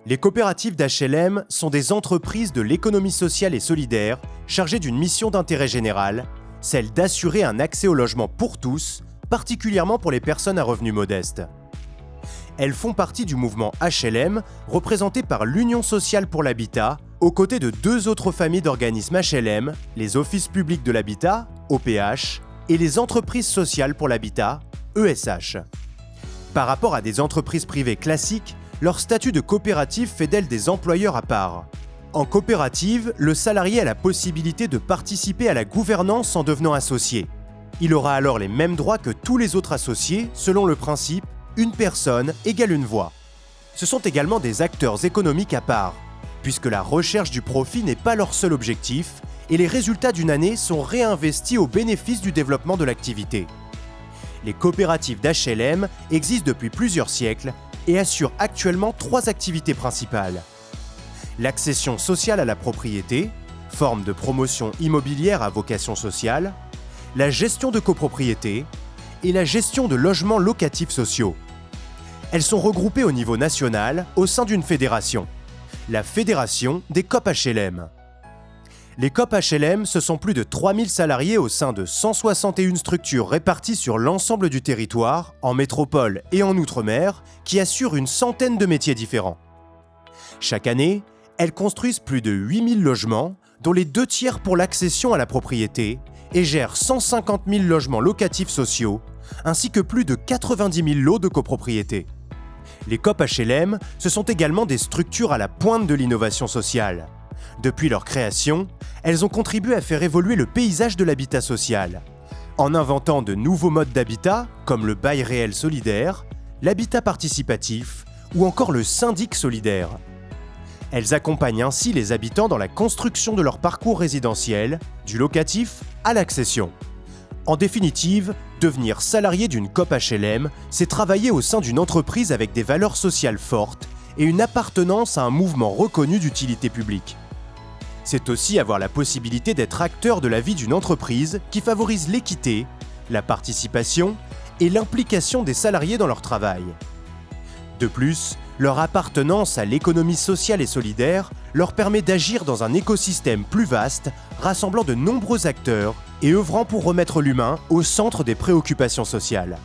Les coopératives d'HLM sont des entreprises de l'économie sociale et solidaire chargées d'une mission d'intérêt général, celle d'assurer un accès au logement pour tous, particulièrement pour les personnes à revenus modestes. Elles font partie du mouvement HLM, représenté par l'Union sociale pour l'habitat, aux côtés de deux autres familles d'organismes HLM, les Offices publics de l'habitat, OPH, et les Entreprises sociales pour l'habitat, ESH. Par rapport à des entreprises privées classiques, leur statut de coopérative fait d'elles des employeurs à part. En coopérative, le salarié a la possibilité de participer à la gouvernance en devenant associé. Il aura alors les mêmes droits que tous les autres associés selon le principe « une personne égale une voix ». Ce sont également des acteurs économiques à part, puisque la recherche du profit n'est pas leur seul objectif et les résultats d'une année sont réinvestis au bénéfice du développement de l'activité. Les coopératives d'HLM existent depuis plusieurs siècles et assurent actuellement 3 activités principales. L'accession sociale à la propriété, forme de promotion immobilière à vocation sociale, la gestion de copropriété et la gestion de logements locatifs sociaux. Elles sont regroupées au niveau national au sein d'une fédération, la Fédération des Coop HLM. Les Coop HLM, ce sont plus de 3000 salariés au sein de 161 structures réparties sur l'ensemble du territoire, en métropole et en outre-mer, qui assurent une centaine de métiers différents. Chaque année, elles construisent plus de 8000 logements, dont les 2/3 pour l'accession à la propriété, et gèrent 150 000 logements locatifs sociaux, ainsi que plus de 90 000 lots de copropriété. Les Coop HLM, ce sont également des structures à la pointe de l'innovation sociale. Depuis leur création, elles ont contribué à faire évoluer le paysage de l'habitat social, en inventant de nouveaux modes d'habitat comme le bail réel solidaire, l'habitat participatif ou encore le syndic solidaire. Elles accompagnent ainsi les habitants dans la construction de leur parcours résidentiel, du locatif à l'accession. En définitive, devenir salarié d'une Coop HLM, c'est travailler au sein d'une entreprise avec des valeurs sociales fortes et une appartenance à un mouvement reconnu d'utilité publique. C'est aussi avoir la possibilité d'être acteur de la vie d'une entreprise qui favorise l'équité, la participation et l'implication des salariés dans leur travail. De plus, leur appartenance à l'économie sociale et solidaire leur permet d'agir dans un écosystème plus vaste, rassemblant de nombreux acteurs et œuvrant pour remettre l'humain au centre des préoccupations sociales.